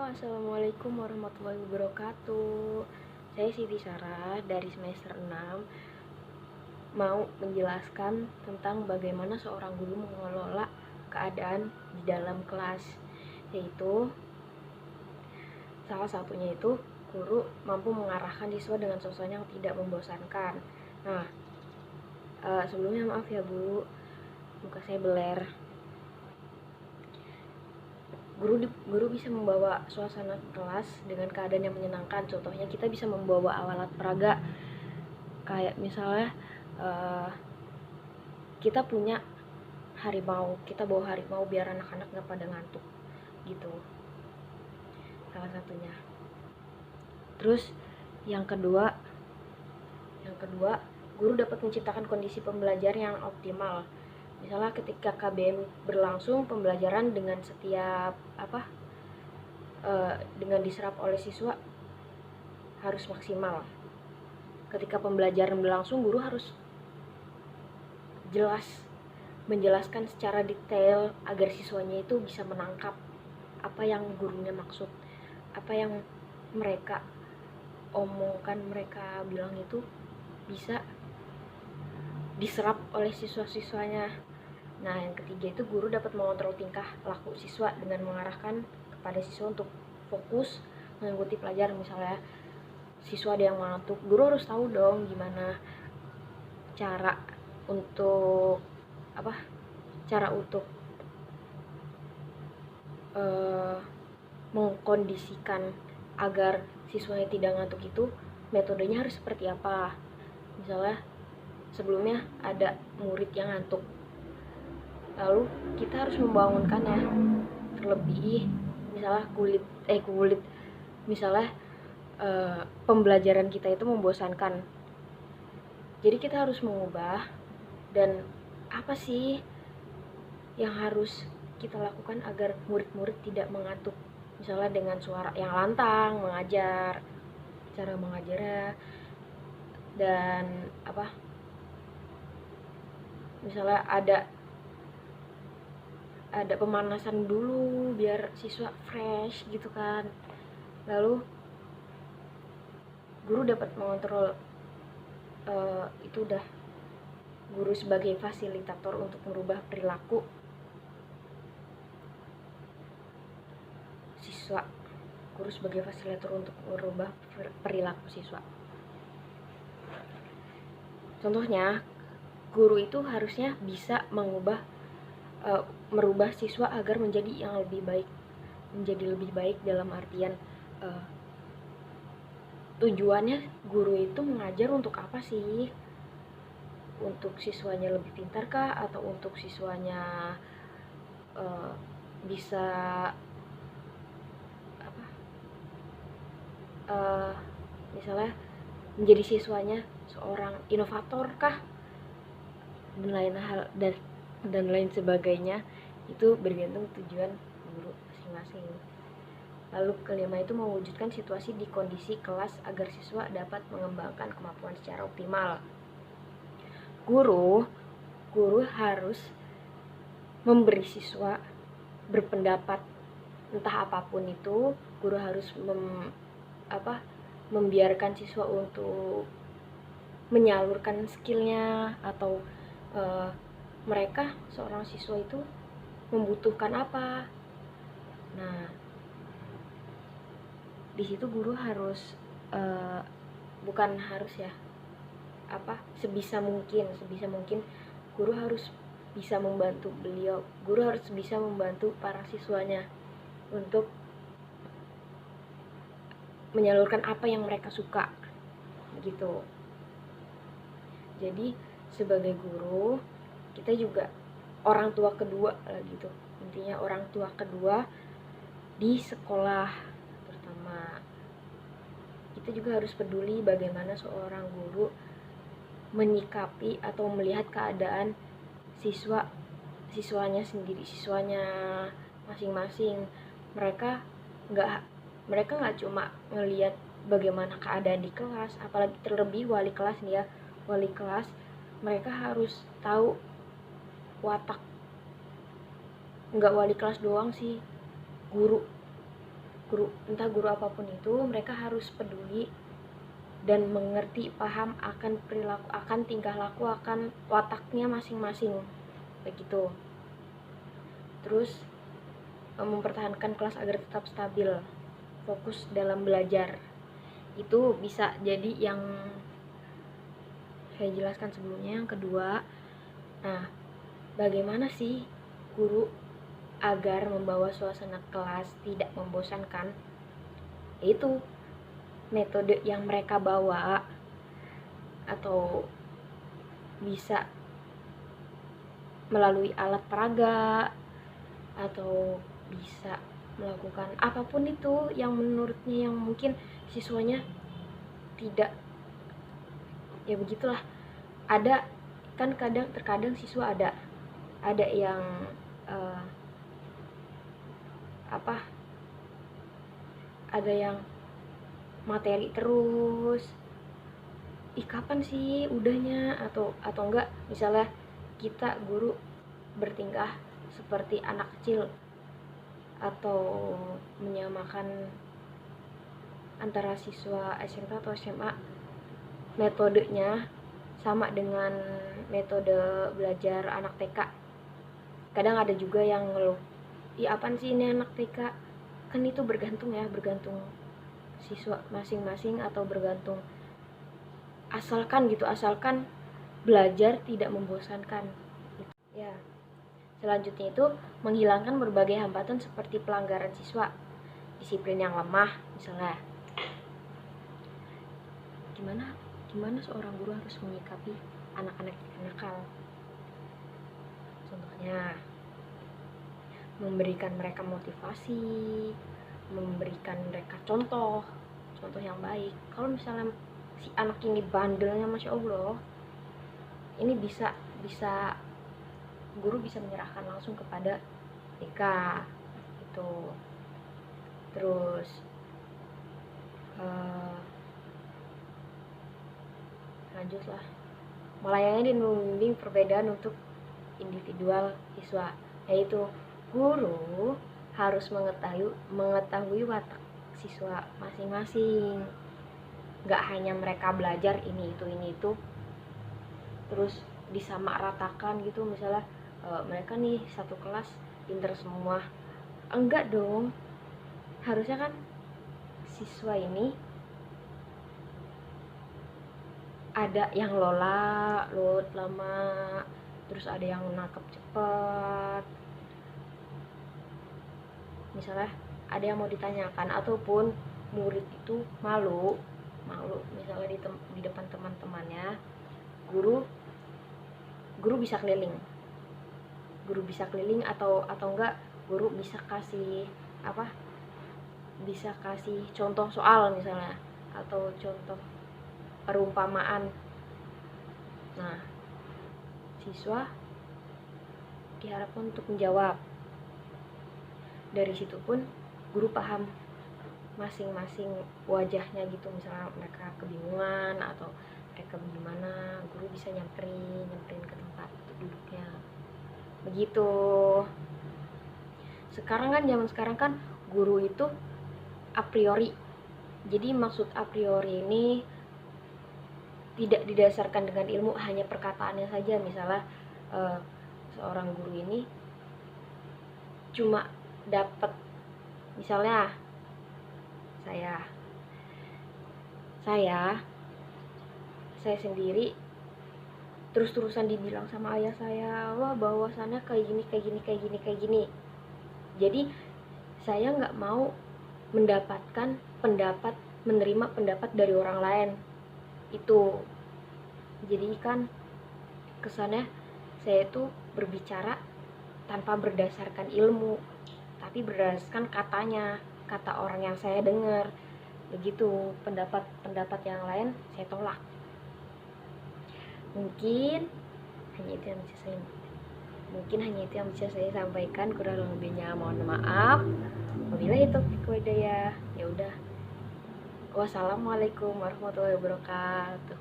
Assalamualaikum warahmatullahi wabarakatuh. Saya Siti Sarah dari semester 6 mau menjelaskan tentang bagaimana seorang guru mengelola keadaan di dalam kelas, yaitu salah satunya itu guru mampu mengarahkan siswa dengan suasana yang tidak membosankan. Nah, sebelumnya maaf ya Bu, muka saya beler. Guru bisa membawa suasana kelas dengan keadaan yang menyenangkan. Contohnya kita bisa membawa alat peraga, kayak misalnya kita punya harimau, kita bawa harimau biar anak-anak nggak pada ngantuk gitu, salah satunya. Terus yang kedua guru dapat menciptakan kondisi pembelajar yang optimal. Misalnya ketika KBM berlangsung, pembelajaran dengan setiap dengan diserap oleh siswa harus maksimal. Ketika pembelajaran berlangsung, guru harus jelas menjelaskan secara detail agar siswanya itu bisa menangkap apa yang gurunya maksud, apa yang mereka omongkan, mereka bilang itu bisa diserap oleh siswa-siswanya. Nah, yang ketiga itu guru dapat mengontrol tingkah laku siswa dengan mengarahkan kepada siswa untuk fokus mengikuti pelajaran. Misalnya siswa ada yang ngantuk, guru harus tahu dong gimana cara untuk mengkondisikan agar siswanya tidak ngantuk itu, metodenya harus seperti apa. Misalnya sebelumnya ada murid yang ngantuk, lalu kita harus membangunkannya. Terlebih misalnya misalnya pembelajaran kita itu membosankan, jadi kita harus mengubah. Dan apa sih yang harus kita lakukan agar murid-murid tidak mengantuk? Misalnya dengan suara yang lantang mengajar, cara mengajarnya, dan misalnya ada pemanasan dulu biar siswa fresh gitu kan. Lalu guru dapat mengontrol, itu udah guru sebagai fasilitator untuk merubah perilaku siswa. Guru sebagai fasilitator untuk merubah perilaku siswa. Contohnya, guru itu harusnya bisa merubah siswa agar menjadi lebih baik dalam artian tujuannya guru itu mengajar untuk apa sih? Untuk siswanya lebih pintar kah, atau untuk siswanya bisa misalnya menjadi siswanya seorang inovator kah, dan lain sebagainya. Itu bergantung tujuan guru masing-masing. Lalu kelima itu mewujudkan situasi di kondisi kelas agar siswa dapat mengembangkan kemampuan secara optimal. Guru harus memberi siswa berpendapat, entah apapun itu. Guru harus membiarkan siswa untuk menyalurkan skillnya, atau mereka seorang siswa itu membutuhkan apa. Nah, di situ guru harus bukan harus ya, sebisa mungkin guru harus bisa membantu guru harus bisa membantu para siswanya untuk menyalurkan apa yang mereka suka gitu. Jadi sebagai guru, kita juga orang tua kedua lah gitu. Intinya orang tua kedua di sekolah terutama. Kita juga harus peduli bagaimana seorang guru menyikapi atau melihat keadaan siswanya sendiri, siswanya masing-masing. Mereka nggak cuma ngelihat bagaimana keadaan di kelas, apalagi terlebih wali kelas nih ya. Wali kelas, mereka harus tahu watak, nggak wali kelas doang sih, guru entah guru apapun itu, mereka harus peduli dan mengerti, paham akan perilaku, akan tingkah laku, akan wataknya masing-masing begitu. Terus mempertahankan kelas agar tetap stabil, fokus dalam belajar. Itu bisa jadi yang saya jelaskan sebelumnya. Yang kedua, nah, bagaimana sih guru agar membawa suasana kelas tidak membosankan? Itu metode yang mereka bawa, atau bisa melalui alat peraga, atau bisa melakukan apapun itu yang menurutnya, yang mungkin siswanya tidak, ya begitulah. Ada kan terkadang siswa ada yang ada yang materi terus, kapan sih udahnya, atau enggak, misalnya kita guru bertingkah seperti anak kecil atau menyamakan antara siswa SMP atau SMA, metodenya sama dengan metode belajar anak TK. Kadang ada juga yang ngeluh, apaan sih ini anak TK? Kan itu bergantung siswa masing-masing, atau bergantung, asalkan belajar tidak membosankan. Ya, selanjutnya itu menghilangkan berbagai hambatan seperti pelanggaran siswa, disiplin yang lemah misalnya. Gimana seorang guru harus menyikapi anak-anak nakal? Contohnya, memberikan mereka motivasi, memberikan mereka contoh yang baik. Kalau misalnya si anak ini bandelnya, Masya Allah, ini bisa guru bisa menyerahkan langsung kepada TK itu. Terus lanjutlah, melayani dan membimbing perbedaan untuk individual siswa, yaitu guru harus mengetahui watak siswa masing-masing. Gak hanya mereka belajar ini itu terus disamaratakan gitu. Misalnya mereka nih satu kelas pinter semua, enggak dong. Harusnya kan siswa ini ada yang lot lama, terus ada yang nangkep cepat. Misalnya ada yang mau ditanyakan, ataupun murid itu malu misalnya di depan teman-temannya, guru bisa keliling, atau enggak, guru bisa kasih contoh soal misalnya, atau contoh perumpamaan. Nah, siswa diharapkan untuk menjawab. Dari situ pun guru paham masing-masing wajahnya gitu. Misalnya mereka kebingungan atau mereka bagaimana, guru bisa nyamperin ke tempat duduknya begitu. Zaman sekarang kan guru itu a priori. Jadi maksud a priori ini tidak didasarkan dengan ilmu, hanya perkataannya saja. Misalnya seorang guru ini cuma dapat, misalnya saya sendiri terus-terusan dibilang sama ayah saya, wah bahwasannya kayak gini. Jadi saya nggak mau menerima pendapat dari orang lain. Itu jadi kan kesannya saya itu berbicara tanpa berdasarkan ilmu, tapi berdasarkan kata orang yang saya dengar begitu. Pendapat yang lain saya tolak. Mungkin hanya itu yang bisa saya sampaikan. Kurang lebihnya mohon maaf. Wabillahi taufiq wal hidayah. Ya udah, wassalamualaikum warahmatullahi wabarakatuh.